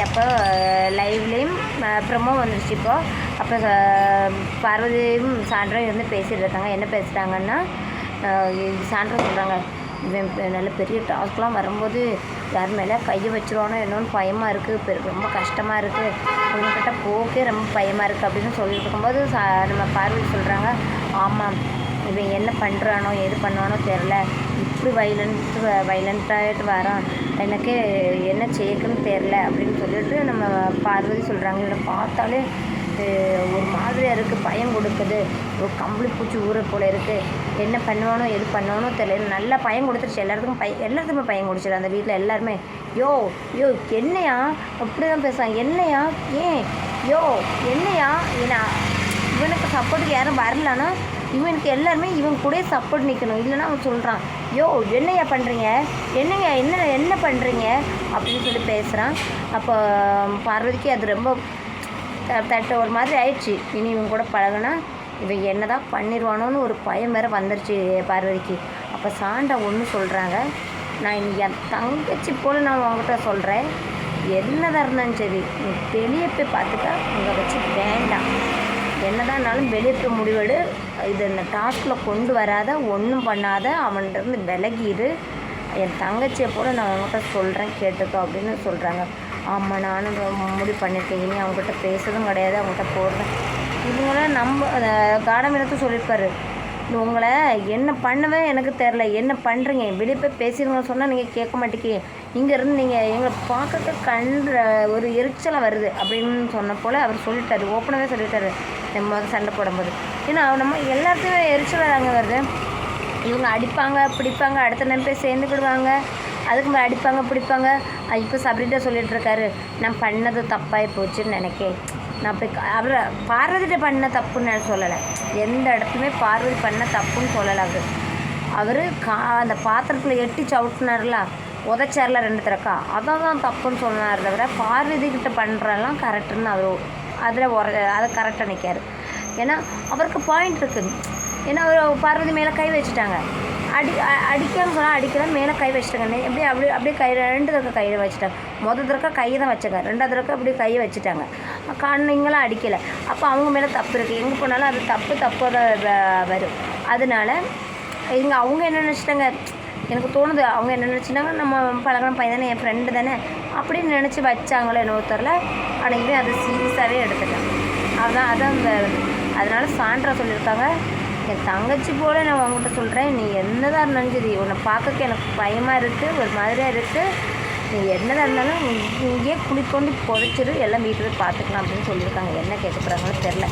அப்போ லைவ்லேயும் ப்ரொமோ வந்துருச்சு இப்போது. அப்போ பார்வதியும் சாண்ட்ரும் இருந்து பேசிகிட்டு இருக்காங்க. என்ன பேசுகிறாங்கன்னா, சாண்ட்ரா சொல்கிறாங்க, இவன் நல்ல பெரிய டாஸ்க்லாம் வரும்போது யார் மேலே கையை வச்சிருவானோ என்னன்னு பயமாக இருக்குது, ரொம்ப கஷ்டமாக இருக்குது, உங்ககிட்ட போக்கே ரொம்ப பயமாக இருக்குது அப்படின்னு சொல்லிட்டு இருக்கும்போது நம்ம பார்வதி சொல்கிறாங்க, ஆமாம் இவன் என்ன பண்ணுறானோ எது பண்ணுவானோ தெரில, இப்படி வைலண்ட்டாகிட்டு வரான், எனக்கு என்ன செய்யக்குன்னு தெரில அப்படின்னு சொல்லிட்டு நம்ம பார்வதி சொல்கிறாங்க. இவனை பார்த்தாலே ஒரு மாதிரியாக இருக்குது, பயம் கொடுக்குது, ஒரு கம்பளி பூச்சி ஊற போல் இருக்குது, என்ன பண்ணுவானோ எது பண்ணுவானோ தெரியல, நல்லா பயம் கொடுத்துருச்சு. எல்லாத்துக்குமே பயம் கொடுத்துரு அந்த வீட்டில் எல்லாருமே. யோ என்னையா அப்படி தான் பேசுகிறான், என்னையா யோ என்னையா ஏன்னா இவனுக்கு சப்போர்ட்டுக்கு யாரும் வரலான்னா இவனுக்கு எல்லாருமே இவன் கூட சப்போர்ட் நிற்கணும், இல்லைன்னா அவன் சொல்கிறான், என்னையா பண்ணுறீங்க, என்ன பண்ணுறீங்க அப்படின்னு சொல்லி பேசுகிறான். அப்போ பார்வதிக்கு அது ரொம்ப ஒரு மாதிரி ஆயிடுச்சு. இனி இவன் கூட பழகுனா இவன் என்ன தான் பண்ணிடுவானோன்னு ஒரு பயம் வேறு வந்துருச்சு பார்வதிக்கு. அப்போ சாண்டா ஒன்று சொல்கிறாங்க, நான் என் தங்கச்சி போல் நான் உங்ககிட்ட சொல்கிறேன், என்னதான் இருந்தாலும் சரி நீ வெளியே போய் பார்த்துட்டா அங்கே வச்சு வேண்டாம், என்னதான்னாலும் வெளியே போய் முடிவெடு, இது இந்த டாஸ்கில் கொண்டு வராத, ஒன்றும் பண்ணாத, அவன்கிட்ட விலகிடு, என் தங்கச்சியை போல் நான் அவங்ககிட்ட சொல்கிறேன் கேட்டுக்கோ அப்படின்னு சொல்கிறாங்க. ஆமாம் நானும் முடிவு பண்ணியிருக்கேன், இனி அவங்ககிட்ட பேசுறதும் கிடையாது, அவங்ககிட்ட போடுறேன். இவங்கள நம்ம காடமிடத்தும் சொல்லியிருப்பாரு, உங்களை என்ன பண்ணவே எனக்கு தெரில, என்ன பண்ணுறீங்க, வெளியே போய் பேசிடுங்க சொன்னால் நீங்கள் கேட்க மாட்டேங்க, இங்கேருந்து நீங்கள் எங்களை பார்க்க ஒரு எரிச்சலாக வருது அப்படின்னு சொன்ன போல் அவர் சொல்லிட்டார், ஓப்பனாகவே சொல்லிட்டாரு நம்ம சண்டை போடும்போது. ஏன்னா நம்ம எல்லாத்தையுமே எரிச்சலாக தாங்க வருது. இவங்க அடிப்பாங்க பிடிப்பாங்க, அடுத்த நேரம் போய் சேர்ந்துக்கிடுவாங்க, அதுக்கு மேலே அடிப்பாங்க பிடிப்பாங்க. இப்போ சபரிட்ட சொல்லிகிட்டு இருக்காரு, நான் பண்ணது தப்பாகி போச்சுன்னு நினைக்கேன், நான் போய் அவரை பார்வதிட்ட பண்ண தப்புன்னு நான் சொல்லலை, எந்த இடத்துலையுமே பார்வதி பண்ண தப்புன்னு சொல்லலை. அவர் அந்த பாத்திரத்தில் எட்டி சவுட்டினார்ல, உதச்சாரில் 2 திறக்கா, தான் தப்புன்னு சொன்னார் தவிர பார்வதிக்கிட்ட பண்ணுறலாம் கரெக்டுன்னு அவர் அதில் அதை கரெக்டாக நிற்கார். ஏன்னா அவருக்கு பாயிண்ட் இருக்குது. ஏன்னா அவர் பார்வதி மேலே கை வச்சுட்டாங்க, அடிக்கான்னு சொன்னால் அடிக்கல, மேலே கை வச்சுட்டாங்க, அப்படியே கை 2 தடவை கையை வச்சுட்டாங்க. முதல் தடவை கையை தான் வச்சாங்க, 2வது தடவை அப்படியே கையை வச்சுட்டாங்க, கண்ணுங்களாம் அடிக்கலை. அப்போ அவங்க மேலே தப்பு இருக்குது, எங்கே போனாலும் அது தப்பாக தான் வரும். அதனால் அவங்க என்ன நினச்சிட்டாங்க, எனக்கு தோணுது, அவங்க என்ன நினச்சிட்டாங்க, நம்ம பழகின பையன் தானே, என் ஃப்ரெண்டு தானே அப்படின்னு நினச்சி வச்சாங்களோ என்னவோ தெரில. ஆனால் இவன் அதை சீரியஸாகவே எடுத்துட்டேன். அதான் அதனால் சாண்ட்ரா சொல்லியிருக்காங்க, என் தங்கச்சி போல் நான் உங்கள்கிட்ட சொல்கிறேன், நீ என்னதான் இருந்தாலும் சரி, உன்னை பார்க்க எனக்கு பயமாக இருக்குது, ஒரு மாதிரியாக இருக்குது, நீ என்னதான் இருந்தாலும் இங்கேயே குளிக்கொண்டு புதைச்சிரு, எல்லாம் வீட்டில் பார்த்துக்கலாம் அப்படின்னு சொல்லியிருக்காங்க. என்ன கேட்க போகிறாங்களோ தெரில.